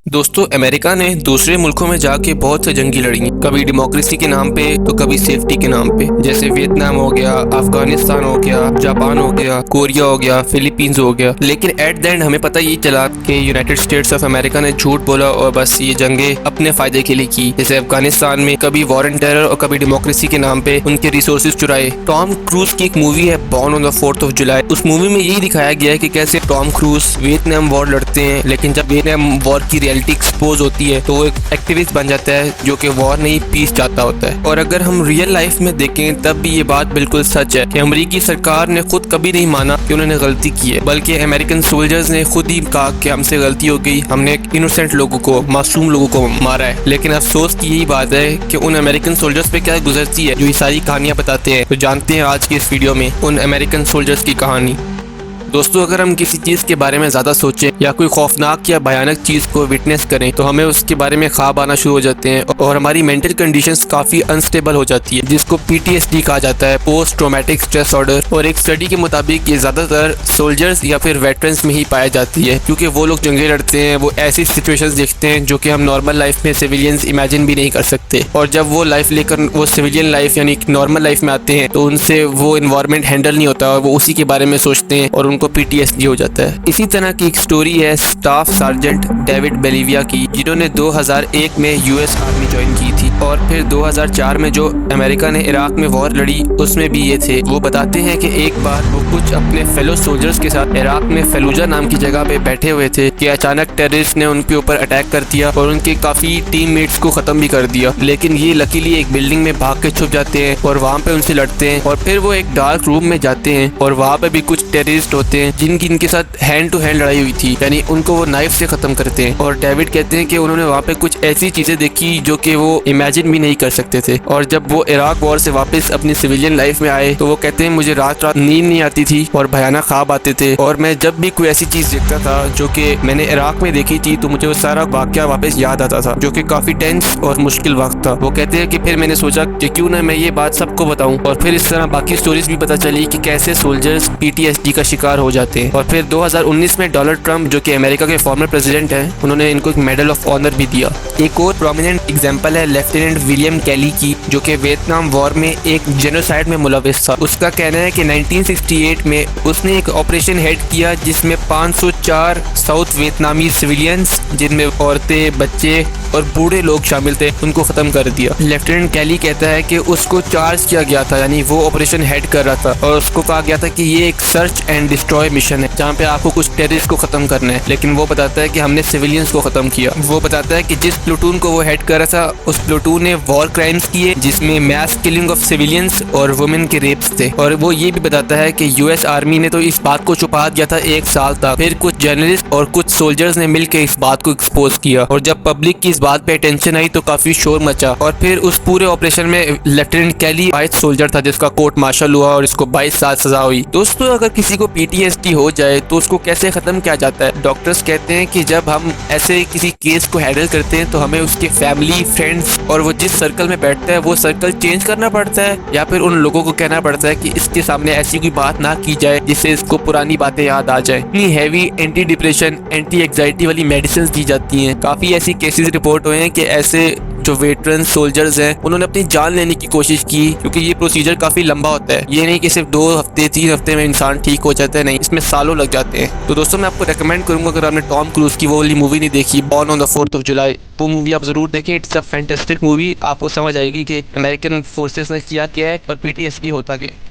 दोस्तों, अमेरिका ने दूसरे मुल्कों में जाके बहुत से जंगी लड़ी हैं। कभी डेमोक्रेसी के नाम पे तो कभी सेफ्टी के नाम पे। जैसे वियतनाम हो गया, अफगानिस्तान हो गया, जापान हो गया, कोरिया हो गया, फिलीपींस हो गया। लेकिन एट द एंड हमें पता ये चला कि यूनाइटेड स्टेट्स ऑफ अमेरिका ने झूठ बोला और बस ये जंगे अपने फायदे के लिए की। जैसे अफगानिस्तान में कभी वॉर एंड टेरर और कभी डेमोक्रेसी के नाम पे उनके रिसोर्सेज चुराए। टॉम क्रूज की एक मूवी है born on the 4th of July। उस मूवी में यही दिखाया गया है कि कैसे टॉम क्रूज वियतनाम वॉर लड़ते हैं, लेकिन जब वियतनाम वॉर की रियलिटी एक्सपोज होती है तो वो एक एक्टिविस्ट बन जाता है जो कि वॉर नहीं पीस चाहता होता है। और अगर हम रियल लाइफ में देखें तब भी ये बात बिल्कुल सच है कि अमेरिकी सरकार ने खुद कभी नहीं माना कि उन्होंने गलती की है, बल्कि अमेरिकन सोल्जर्स ने खुद ही कहा कि हमसे गलती हो गई, हमने इनोसेंट लोगों को, मासूम लोगों को मारा है। लेकिन अफसोस की यही बात है कि उन अमेरिकन सोल्जर्स पे क्या गुजरती है जो ये सारी कहानियां बताते हैं। तो जानते हैं आज के इस वीडियो में उन अमेरिकन सोल्जर्स की कहानी। दोस्तों, अगर हम किसी चीज़ के बारे में ज़्यादा सोचें या कोई खौफनाक या भयानक चीज़ को विटनेस करें तो हमें उसके बारे में ख्वाब आना शुरू हो जाते हैं और हमारी मेंटल कंडीशंस काफ़ी अनस्टेबल हो जाती है, जिसको PTSD कहा जाता है, पोस्ट ट्रॉमेटिक स्ट्रेस ऑर्डर। और एक स्टडी के मुताबिक ये ज़्यादातर सोल्जर्स या फिर वेटरन्स में ही पाई जाती है, क्योंकि वो लोग जंगे लड़ते हैं, वो ऐसी सिचुएशंस देखते हैं जो कि हम नॉर्मल लाइफ में सिविलियंस इमेजिन भी नहीं कर सकते। और जब वो लाइफ लेकर वो सिविलियन लाइफ यानी नॉर्मल लाइफ में आते हैं तो उनसे वो इन्वायरमेंट हैंडल नहीं होता और वो उसी के बारे में सोचते हैं और को PTSD हो जाता है। इसी तरह की एक स्टोरी है स्टाफ सार्जेंट डेविड बेलिविया की, जिन्होंने 2001 में US आर्मी ज्वाइन की थी और फिर 2004 में जो अमेरिका ने इराक में वॉर लड़ी उसमें भी ये थे। वो बताते हैं कि एक बार वो कुछ अपने फेलो सोल्जर्स के साथ इराक में फलूजा नाम की जगह पे बैठे हुए थे कि अचानक टेररिस्ट ने उनके ऊपर अटैक कर दिया और उनके काफी टीममेट्स को खत्म भी कर दिया। लेकिन ये लकीली एक बिल्डिंग में भाग के छुप जाते हैं और वहाँ पे उनसे लड़ते हैं और फिर वो एक डार्क रूम में जाते हैं और वहाँ पे भी कुछ टेररिस्ट होते हैं जिनकी इनके साथ हैंड टू हैंड लड़ाई हुई थी, यानी उनको वो नाइफ से खत्म करते हैं। और डेविड कहते हैं कि उन्होंने वहाँ पे कुछ ऐसी चीजें देखी जो कि वो इमेजिन भी नहीं कर सकते थे। और जब वो इराक वॉर से वापस अपनी सिविलियन लाइफ में आए तो वो कहते हैं मुझे रात रात नींद नहीं आती थी और भयानक ख्वाब आते थे और मैं जब भी कोई ऐसी चीज देखता था जो कि मैंने इराक में देखी थी तो मुझे वो सारा वाकया वापस याद आता था, जो कि काफी टेंस और मुश्किल वक्त था। वो कहते हैं कि फिर मैंने सोचा कि क्यों ना मैं ये बात सबको बताऊं और फिर इस तरह बाकी स्टोरीज भी पता चली कि कैसे सोल्जर्स PTSD का शिकार हो जाते हैं। और फिर 2019 में डोनाल्ड ट्रंप, जो कि अमेरिका के फॉर्मर प्रेसिडेंट हैं, उन्होंने इनको एक मेडल ऑफ ऑनर भी दिया। एक और प्रोमिनेंट एग्जांपल है लेफ्टिनेंट विलियम कैली की, जो कि वियतनाम वॉर में एक जेनोसाइड में मुलविस था। उसका कहना है कि 1968 में उसने एक ऑपरेशन हेड किया जिसमें 504 साउथ वियतनामी सिविलियंस, जिनमें औरतें, बच्चे और बूढ़े लोग शामिल थे, उनको खत्म कर दिया। लेफ्टिनेंट कैली कहता है कि उसको चार्ज किया गया था, यानी वो ऑपरेशन हेड कर रहा था और उसको कहा गया था कि ये एक सर्च एंड डिस्ट्रॉय मिशन है जहाँ पे आपको कुछ टेररिस्ट को खत्म करना है। लेकिन वो बताता है कि हमने सिविलियंस को खत्म किया। वो बताता है कि जिस प्लूटून को वो हेड कर रहा था उस प्लूटून ने वॉर क्राइम्स किए जिसमें मैस किलिंग ऑफ सिविलियंस और वुमेन के रेप्स थे। और वो ये भी बताता है कि US आर्मी ने तो इस बात को छुपा दिया था 1 साल तक, फिर कुछ जर्नलिस्ट और कुछ सोल्जर्स ने मिलकर इस बात को एक्सपोज किया और जब पब्लिक की इस बात पे अटेंशन आई तो काफी शोर मचा। और फिर उस पूरे ऑपरेशन में लेफ्टिनेंट कैली 22 सोल्जर था जिसका कोर्ट मार्शल हुआ और इसको 22 साल सजा हुई। दोस्तों, अगर किसी को PTSD हो जाए तो उसको कैसे खत्म किया जाता है? डॉक्टर्स कहते हैं कि जब हम ऐसे किसी केस को हैंडल करते हैं तो हमें उसके फैमिली, फ्रेंड्स और वो जिस सर्कल में बैठता है वो सर्कल चेंज करना पड़ता है या फिर उन लोगों को कहना पड़ता है कि इसके सामने ऐसी कोई बात ना की जाए जिससे इसको पुरानी बातें याद आ जाए। इतनी heavy anti depression, anti anxiety वाली मेडिसिन दी जाती हैं। काफी ऐसी केसेस रिपोर्ट हुए हैं कि ऐसे जो वेटरन सोल्जर्स हैं उन्होंने अपनी जान लेने की कोशिश की, क्योंकि ये प्रोसीजर काफी लंबा होता है। ये नहीं कि सिर्फ 2 हफ्ते 3 हफ्ते में इंसान ठीक हो जाता है, नहीं, इसमें सालों लग जाते हैं। तो दोस्तों, मैं आपको रेकमेंड करूंगा, अगर आपने टॉम क्रूज की वो वाली मूवी नहीं देखी born on the 4th of July, वो मूवी आप जरूर देखें। It's a fantastic movie. आपको समझ आएगी कि अमेरिकन फोर्सेस ने किया क्या है और PTSD होता क्या है।